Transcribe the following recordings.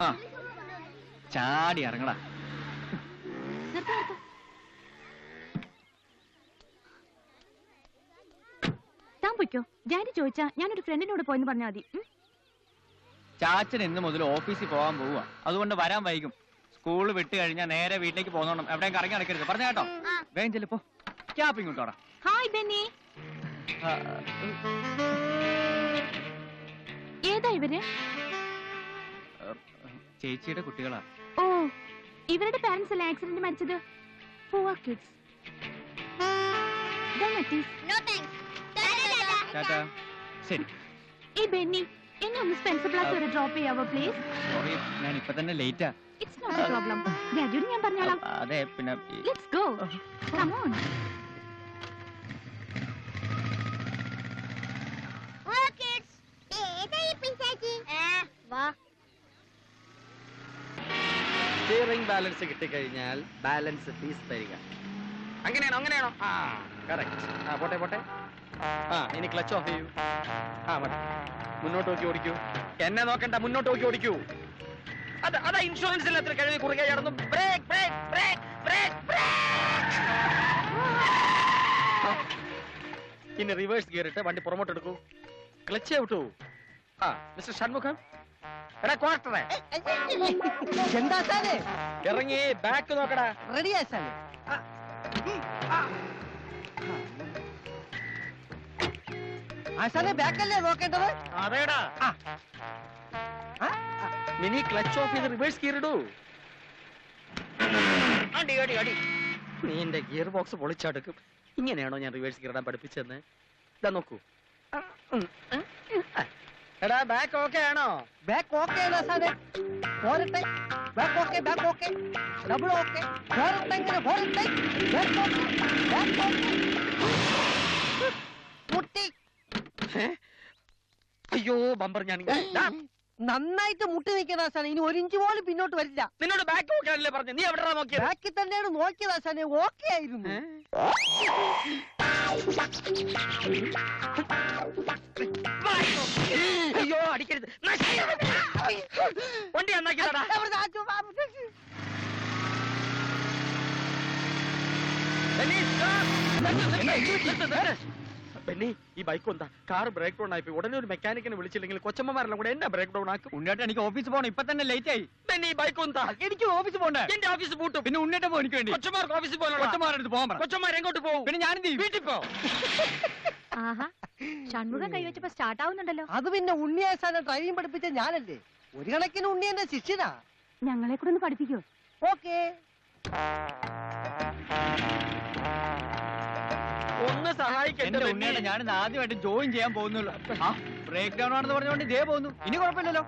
ആ ചാടി ഇറങ്ങടാ. താൻ പൊയ്ക്കോ. ഡാഡി ചോദിച്ചാ ഞാനൊരു ഫ്രണ്ടിനോട് പോയെന്ന് പറഞ്ഞാൽ മതി. ചാച്ചൻ ഇന്ന് മുതൽ ഓഫീസിൽ പോകാൻ പോവുക, അതുകൊണ്ട് വരാൻ വൈകും. സ്കൂൾ വിട്ട് കഴിഞ്ഞാൽ നേരെ വീട്ടിലേക്ക് പോന്നോണം. എവിടെയും കറങ്ങി നടക്കരുത്, പറഞ്ഞ കേട്ടോ? വേഗം ചെല്ലിപ്പോ. ക്യാപ്പ് ഇങ്ങോട്ടോടാ. ഹായ് ബെന്നി. ഏതാ ഇവര്? ചേച്ചിയുടെ കുട്ടികളാ. ഓ, ഇവരുടെ പാരന്റ്സ് അല്ലേ ആക്സിഡന്റ് മരിച്ചത്? Poor kids. ശരി. ഈ ബെന്നി എന്നെ ഒന്ന് സ്പെൻസർ പ്ലാസ് വരെ ഡ്രോപ്പ് ചെയ്യാവോ പ്ലീസ്? സോറി, ഞാൻ ഇപ്പൊ തന്നെ ലേറ്റാ. It's not a problem. ഡാഡിയോട് ഞാൻ പറഞ്ഞോളാം. അതെ, പിന്നെ let's go. Come on. Steering balance കിട്ടിക്കഴിഞ്ഞാൽ ബാലൻസ് ഫീസ് തരിക. അങ്ങനെയാണോ? ആ കറക്റ്റ്. ആ പോട്ടെ. ആ ഇനി ക്ലച്ച് ഓഫ് ചെയ്യൂ. ആ മതി. മുന്നോട്ട് നോക്കി ഓടിക്കൂ. എന്നെ നോക്കണ്ട, മുന്നോട്ട് നോക്കി ഓടിക്കൂ. അതാ ഇൻഷുറൻസ് ഇല്ലാത്ത കഴിവ് കുറുകെ ചടന്നു. ബ്രേക്ക്. ഇനി റിവേഴ്സ് ഗിയറിട്ട് വണ്ടി പുറമോട്ട് എടുക്കൂ. ക്ലച്ച് ഔട്ടു. ആ മിസ്റ്റർ ഷൺമുഖം, എടാ ക്വാർട്ടറെ എന്താ സാറേ? ഇറങ്ങി ബാക്ക് നോക്കടാ. റെഡിയാ സാറേ. ആശാനെ ബാക്കല്ലേ നോക്കേണ്ടത്? അതേടാ. മിനി ക്ലച്ച് ഓഫ് ചെയ്ത് റിവേഴ്സ് ഗിയർ ഇടൂ. അടി. നീ എന്റെ ഗിയർ ബോക്സ് പൊളിച്ചടുക്കും. ഇങ്ങനെയാണോ ഞാൻ റിവേഴ്സ് ഗിയർ ഇടാൻ പഠിപ്പിച്ചെന്ന്? ഇതാ നോക്കൂ. എടാ ബാക്ക് ഓക്കെ ആണോ? ബാക്ക് ഓക്കെ ആണോ സാറേ? പോരട്ടെ. Back okay. Double okay. പോരട്ടെ. മുട്ടി. അയ്യോ ബമ്പർ ഞാൻ നന്നായിട്ട് മുട്ടി നിൽക്കണ സാറേ. ഇനി 1 ഇഞ്ച് പോലും പിന്നോട്ട് വരില്ല. നിന്നോട് ബാക്ക് ഓക്കെ ആണല്ലേ പറഞ്ഞു? നീ എവിടെ നോക്കിയത്? ബാക്കിൽ തന്നെയാണ് നോക്കിയത് സാറേ. ഓക്കെ ആയിരുന്നു. അയ്യോ അടിക്കരുത്. വണ്ടി നന്നാക്കിയതാ. ബെന്നി, ഈ ബൈക്ക് എന്താ? കാർ ബ്രേക്ക് ഡൗൺ ആയിപ്പോയി. ഉടനെ ഒരു മെക്കാനിക്കിനെ വിളിച്ചില്ലെങ്കിൽ കൊച്ചമ്മമാരെല്ലാം കൂടെ എന്നെ ബ്രേക്ക് ഡൗൺ ആക്കും. ഉണ്ണേട്ട, എനിക്ക് ഓഫീസിൽ പോകണം. ഇപ്പൊ തന്നെ ലേറ്റ് ആയി. ബെന്നി, ഈ ബൈക്ക് എന്താ? എനിക്ക് ഓഫീസിൽ പോകണ്ടേ? എന്റെ ഓഫീസ് പൂട്ടും. പിന്നെ ഉണ്ണേട്ട പോ. എനിക്ക് വേണ്ടി കൊച്ചമാർക്ക് ഓഫീസിൽ പോകണം. കൊച്ചമാരെടുത്ത് പോകാൻ പറ. കൊച്ചമാർ എങ്ങോട്ട് പോകും? പിന്നെ ഞാനെന്ത് ചെയ്യും? വീട്ടിൽ പോ. ആഹാ, ഷൺമുഖം കൈവച്ചപ്പോ സ്റ്റാർട്ട് ആവുന്നുണ്ടല്ലോ. അത് പിന്നെ ഉണ്ണിയാസാനെ ഡ്രൈവിംഗ് പഠിപ്പിച്ച ഞാനല്ലേ. ഒരു കണക്കിന് ഉണ്ണി എന്റെ ശിഷ്യനാ. ഞങ്ങളെ കൂടെ ഒന്ന് പഠിപ്പിക്കോ? ഓക്കേ. ഒന്ന് സഹായിക്കട്ടെ ഉണ്ണേട്ട, ഞാനിന്ന് ആദ്യമായിട്ട് ജോയിൻ ചെയ്യാൻ പോകുന്നുള്ളൂ. ബ്രേക്ക് ഡൗൺ ആണെന്ന് പറഞ്ഞുകൊണ്ട് ഇതേ പോകുന്നു. ഇനി കുഴപ്പമില്ലല്ലോ.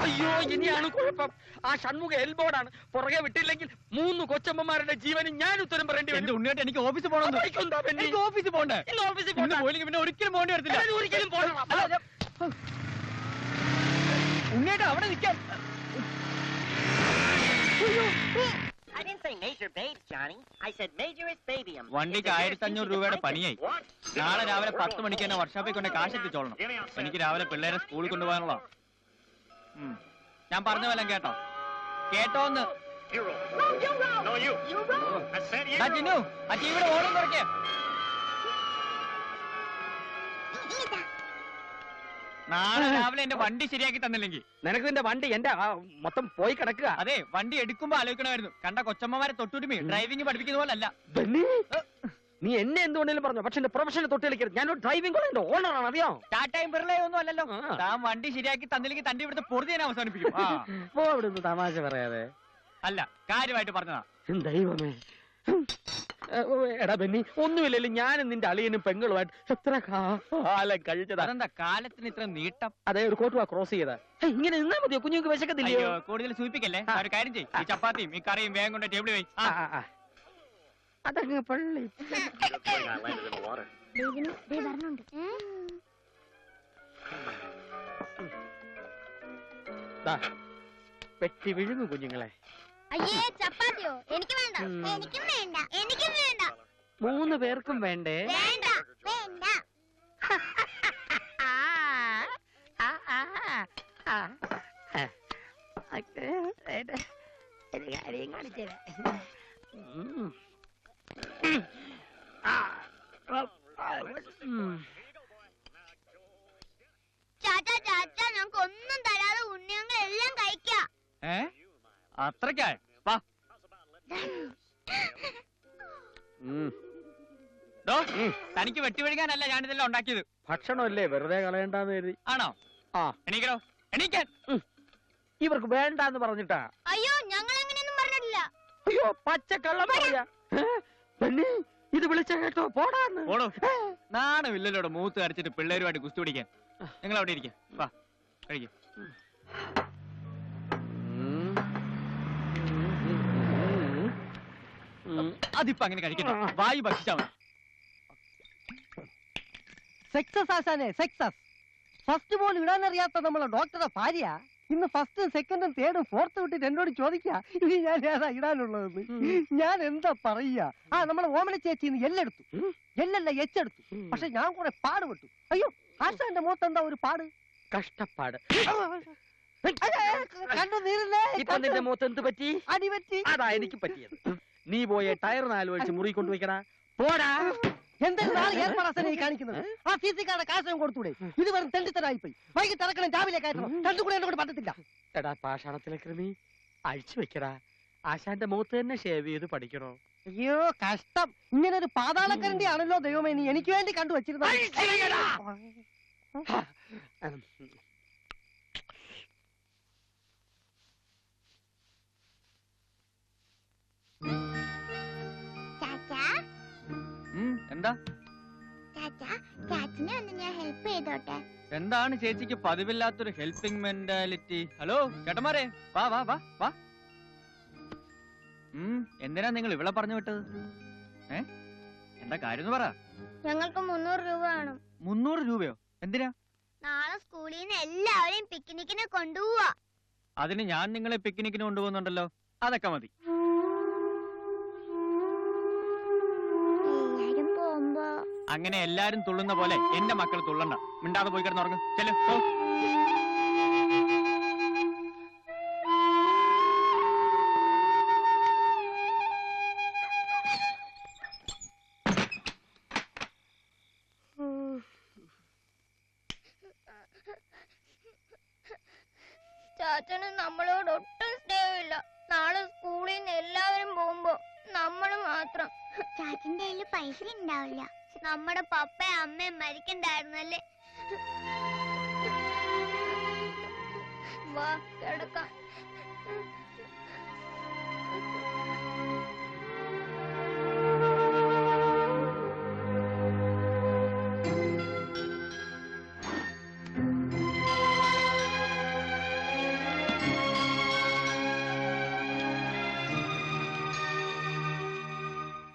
അയ്യോ, ഇനിയാണ് കുഴപ്പം. ആ ഷൺമുഖ എൽബോർഡാണ്. പുറകെ വിട്ടില്ലെങ്കിൽ 3 കൊച്ചമ്മമാരുടെ ജീവനും ഞാൻ ഉത്തരം പറയേണ്ടി വരും. ഉണ്ണേട്ട, എനിക്ക് ഓഫീസിൽ പോകണം. എനിക്ക് ഓഫീസിൽ പോകണ്ടേ? ഓഫീസിൽ പോയില്ലെങ്കിൽ പിന്നെ ഒരിക്കലും പോകേണ്ടി വരത്തില്ല. ഒരിക്കലും പോകണം. ഉണ്ണേട്ട, അവിടെ നിൽക്കാൻ. I didn't say major babes, Johnny. I said majorist babyum. വണ്ടിക്ക് 1500 രൂപയുടെ പണിയായി. നാളെ രാവിലെ 10 മണിക്ക് തന്നെ വർക്ക്ഷോപ്പിൽ കൊണ്ട് കാശ് എത്തിച്ചോളണം. എനിക്ക് രാവിലെ പിള്ളേരെ സ്കൂളിൽ കൊണ്ടുപോകാനുള്ള. ഞാൻ പറഞ്ഞ പോലെ കേട്ടോ? കേട്ടോന്ന്. ഇവിടെ ഓണം കുറയ്ക്കേ. നാളെ രാവിലെ എന്റെ വണ്ടി ശരിയാക്കി തന്നില്ലെങ്കിൽ നിനക്ക് നിന്റെ വണ്ടി എന്റെ മൊത്തം പോയി കിടക്കുക. അതെ, വണ്ടി എടുക്കുമ്പോ ആലോചിക്കണമായിരുന്നു. കണ്ട കൊച്ചമ്മമാരെ തൊട്ടുരുമി ഡ്രൈവിംഗ് പഠിപ്പിക്കുന്ന പോലെ അല്ല. നീ എന്നെ എന്തുകൊണ്ടെങ്കിലും പറഞ്ഞു, പക്ഷെ എന്റെ പ്രൊഫഷനെ തൊട്ട് കളിക്കരുത്. ഞാനൊരു ഡ്രൈവിംഗ് കോളേജിന്റെ ഓണറാണ്, അറിയോ? ടാറ്റയും ബിർളയും ഒന്നും അല്ലല്ലോ. താൻ വണ്ടി ശരിയാക്കി തന്നില്ലെങ്കിൽ തന്റെ ഇവിടുത്തെ പൊറുതി ഞാൻ അവസാനിപ്പിക്കും. പോ അവിടുന്ന്, തമാശ പറയാതെ. അല്ല, കാര്യമായിട്ട് പറഞ്ഞതാ. ദൈവമേ. എടാ ബെന്നി, ഒന്നുമില്ലല്ലോ. ഞാനും നിന്റെ അളിയനും പെങ്ങളുമായിട്ട് എത്ര കാലം കഴിച്ചതാ. അതെന്താ കാലത്തിന് ഇത്ര നീട്ടം? അതെ, ഒരു കോട്ടുവാ ക്രോസ് ചെയ്താ. ഇങ്ങനെ നിന്നാ മതിയോ? കുഞ്ഞുങ്ങൾക്ക് വിശക്കത്തില്ലയോ? കൂടുതൽ സൂചിപ്പിക്കല്ലേ. ഒരു കാര്യം ചെയ്യും, ഈ ചപ്പാത്തിയും ഈ കറിയും വേഗം കൊണ്ട് ടേബിൾ വൈ. അതങ്ങ് പള്ളി. പെട്ടി വിഴുങ്ങു കുഞ്ഞുങ്ങളെ. അയ്യേ, ചപ്പാത്തിയോ? എനിക്ക് വേണ്ട. എനിക്കും വേണ്ട. എനിക്കും വേണ്ട. 3 പേർക്കും വേണ്ടേ? വേണ്ട. വേണ്ട. ഒരു കാര്യം കാണിച്ചേരാ. ചാച്ചാ ചാച്ചാ ഞങ്ങൾക്ക് ഒന്നും തരാതെ ഉണ്ണിയങ്ങളെല്ലാം കഴിക്കാം. അത്രക്കായ വാ. തനിക്ക് വെട്ടിവഴിക്കാനല്ല ഞാനിതെല്ലാം ഉണ്ടാക്കിയത്. ഭക്ഷണമല്ലേ, വെറുതെ കളയണ്ടെന്ന് കരുതി. ആണോ? ആ, എണീക്കണോ? എണീക്കാൻ. ഇവർക്ക് വേണ്ടാന്ന് പറഞ്ഞിട്ടാ. അയ്യോ ഞങ്ങൾ എങ്ങനെയൊന്നും പറഞ്ഞിട്ടില്ല. അയ്യോ, പച്ചക്കള്ളം പറയാ. പെണ്ണി, ഇത് വിളിച്ച കേട്ടോ, പോടാന്ന്. ഓടോ, നാണമില്ലല്ലോടെ മൂത്ത് അരച്ചിട്ട് പിള്ളേരുമായിട്ട് കുസ്തി പിടിക്കാൻ. നിങ്ങൾ അവിടെ ഇരിക്കാം. വാ കഴിക്കും. അതിപ്പോ അങ്ങനെ കഴിക്കട്ടെ, വായി ഭക്ഷിച്ചാ മതി. സക്സസ് ആശാനെ, സക്സസ്. ഫസ്റ്റ് ബോൾ ഇടാനറിയാത്ത നമ്മളെ ഡോക്ടറെ ഭാര്യ ഇന്ന് ഫസ്റ്റും സെക്കൻഡും തേർഡും ഫോർത്ത് വിട്ടിട്ട് എന്നോട് ചോദിക്കാ ഇനി ഞാൻ ഏതാ ഇടാനുള്ളതെന്ന്. ഞാൻ എന്താ പറയാ? നമ്മളെ ഓമന ചേച്ചി എല്ലെടുത്തു, എല്ലല്ല എച്ചെടുത്തു. പക്ഷെ ഞാൻ കുറെ പാടുപെട്ടു. അയ്യോ, ആശാന്റെ മുഖത്ത് എന്താ ഒരു പാട്? കഷ്ടപ്പാട്. കണ്ടു നീരില്ലേ? ഇപ്പൊ നിന്റെ മുഖത്ത് എന്ത് പറ്റി? അടിപറ്റി. അതാ എനിക്ക് പറ്റിയത്. നീ പോയ ടയർ 4 ഒഴിച്ച് മുറി കൊണ്ടുവയ്ക്കടാ. പോടാ. എന്തെങ്കിലും നാളെ ഏർപ്പാടാസനെ കാണിക്കുന്നത്? ആ സി കാർഡ് കാശം കൊടുത്തൂടെ? ഇത് വെറും തെണ്ടിത്തരായിപ്പോയി. വൈകിട്ട് ഇറക്കണം, രാവിലെ കയറ്റണം. രണ്ടും കൂടെ എന്നോട് പറ്റത്തില്ല. എടാ പാഷാണത്തിലെ കൃമി, അഴിച്ചു വെക്കടാ. ആശാന്റെ മുഖത്ത് തന്നെ ഷേവ് ചെയ്ത് പഠിക്കണോ? അയ്യോ കഷ്ടം. ഇങ്ങനെ ഒരു പാതാളക്കരണ്ടി ആണല്ലോ ദൈവമേ നീ എനിക്ക് വേണ്ടി കണ്ടുവച്ചിരുന്നത്. ചാച്ചാ എന്താ ചാച്ചാ, ചാച്ചനെ ഒന്ന് ഞാൻ ഹെൽപ്പ് ചെയ്തോട്ടെ? എന്താണ് ചേച്ചിക്ക് പതിവില്ലാത്തൊരു ഹെൽപ്പിംഗ് മെന്റാലിറ്റി? ഹലോ ചേട്ടന്മാരെ, വാ വാ വാ വാ. എന്തിനാ നിങ്ങൾ ഇവിടെ പറഞ്ഞു വിട്ടത്? എന്താ കാര്യം പറ. ഞങ്ങൾക്ക് 300 രൂപ വേണം. 300 രൂപയോ? എന്തിനാ? നാളെ സ്കൂളിൽ നിന്ന് എല്ലാവരെയും പിക്നിക്കിന് കൊണ്ടുപോവാ. അതിന് ഞാൻ നിങ്ങളെ പിക്നിക്കിന് കൊണ്ടുപോകുന്നുണ്ടല്ലോ, അതൊക്കെ മതി. എല്ലാരും പോകുമ്പോ അങ്ങനെ എല്ലാരും തുള്ളുന്ന പോലെ എന്റെ മക്കൾ തുള്ളണ്ട. മിണ്ടാതെ പോയി കിടന്നുറങ്ങും. ചെല്ലു പോ. ചാച്ചന് നമ്മളോട് ഒട്ടും സ്നേഹമില്ല. നാളെ സ്കൂളിൽ നിന്ന് എല്ലാവരും പോകുമ്പോ നമ്മള് മാത്രം. ചാച്ചന്റെ കയ്യില് പൈസ ഉണ്ടാവില്ല. നമ്മുടെ പപ്പയും അമ്മയും മരിക്കണ്ടായിരുന്നല്ലേ. വാ